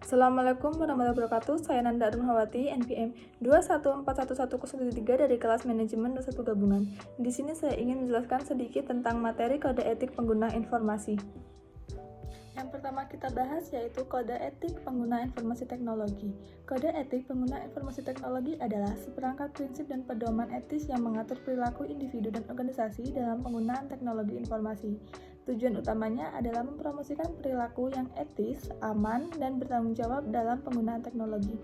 Assalamualaikum warahmatullahi wabarakatuh. Saya Nanda Arunhawati, NPM 2141103 dari kelas Manajemen 21 Gabungan. Di sini saya ingin menjelaskan sedikit tentang materi kode etik pengguna informasi. Yang pertama kita bahas yaitu kode etik pengguna informasi teknologi. Kode etik pengguna informasi teknologi adalah seperangkat prinsip dan pedoman etis yang mengatur perilaku individu dan organisasi dalam penggunaan teknologi informasi. Tujuan utamanya adalah mempromosikan perilaku yang etis, aman, dan bertanggung jawab dalam penggunaan teknologi.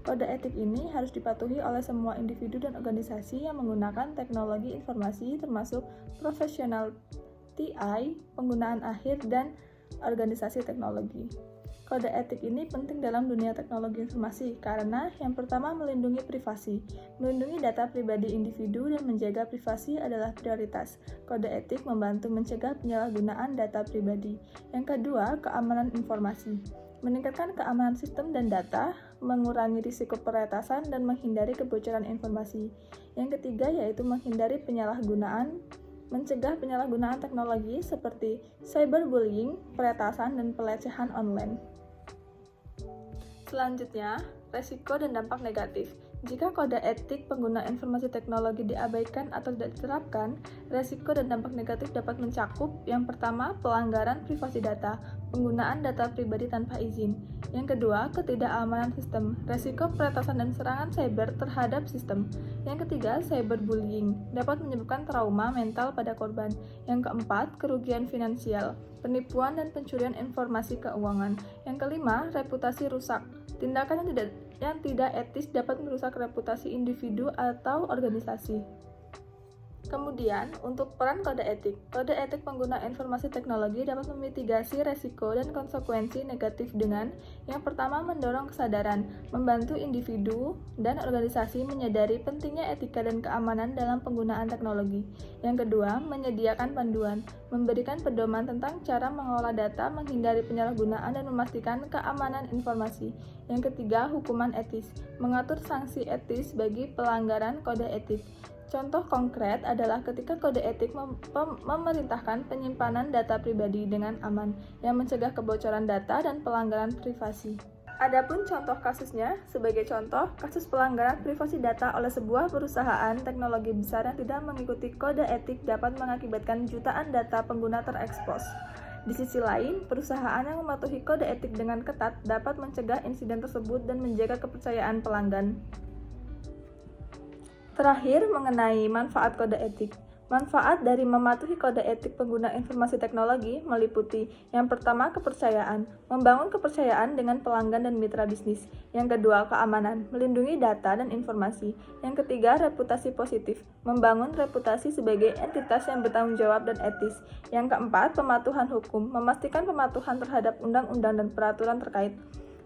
Kode etik ini harus dipatuhi oleh semua individu dan organisasi yang menggunakan teknologi informasi termasuk profesional TI, penggunaan akhir, dan organisasi teknologi. Kode etik ini penting dalam dunia teknologi informasi karena yang pertama melindungi privasi. Melindungi data pribadi individu dan menjaga privasi adalah prioritas. Kode etik membantu mencegah penyalahgunaan data pribadi. Yang kedua, keamanan informasi. Meningkatkan keamanan sistem dan data, mengurangi risiko peretasan dan menghindari kebocoran informasi. Yang ketiga yaitu menghindari penyalahgunaan, mencegah penyalahgunaan teknologi seperti cyberbullying, peretasan, dan pelecehan online. Selanjutnya, resiko dan dampak negatif. Jika kode etik pengguna informasi teknologi diabaikan atau tidak diterapkan, resiko dan dampak negatif dapat mencakup yang pertama, pelanggaran privasi data, penggunaan data pribadi tanpa izin. Yang kedua, ketidakamanan sistem, resiko peretasan dan serangan cyber terhadap sistem. Yang ketiga, cyberbullying, dapat menyebabkan trauma mental pada korban. Yang keempat, kerugian finansial, penipuan dan pencurian informasi keuangan. Yang kelima, reputasi rusak, tindakan yang tidak etis dapat merusak reputasi individu atau organisasi. Kemudian, untuk peran kode etik pengguna informasi teknologi dapat memitigasi resiko dan konsekuensi negatif dengan yang pertama mendorong kesadaran, membantu individu dan organisasi menyadari pentingnya etika dan keamanan dalam penggunaan teknologi. Yang kedua, menyediakan panduan, memberikan pedoman tentang cara mengelola data, menghindari penyalahgunaan dan memastikan keamanan informasi. Yang ketiga, hukuman etis, mengatur sanksi etis bagi pelanggaran kode etik. Contoh konkret adalah ketika kode etik memerintahkan penyimpanan data pribadi dengan aman, yang mencegah kebocoran data dan pelanggaran privasi. Adapun contoh kasusnya, sebagai contoh, kasus pelanggaran privasi data oleh sebuah perusahaan teknologi besar yang tidak mengikuti kode etik dapat mengakibatkan jutaan data pengguna terekspos. Di sisi lain, perusahaan yang mematuhi kode etik dengan ketat dapat mencegah insiden tersebut dan menjaga kepercayaan pelanggan. Terakhir, mengenai manfaat kode etik. Manfaat dari mematuhi kode etik pengguna informasi teknologi meliputi yang pertama, kepercayaan, membangun kepercayaan dengan pelanggan dan mitra bisnis. Yang kedua, keamanan, melindungi data dan informasi. Yang ketiga, reputasi positif, membangun reputasi sebagai entitas yang bertanggung jawab dan etis. Yang keempat, pematuhan hukum, memastikan pematuhan terhadap undang-undang dan peraturan terkait.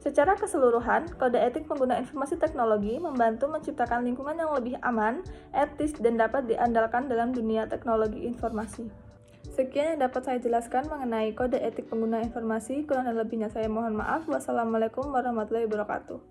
Secara keseluruhan, kode etik pengguna informasi teknologi membantu menciptakan lingkungan yang lebih aman, etis, dan dapat diandalkan dalam dunia teknologi informasi. Sekian yang dapat saya jelaskan mengenai kode etik pengguna informasi. Kurang dan lebihnya saya mohon maaf. Wassalamualaikum warahmatullahi wabarakatuh.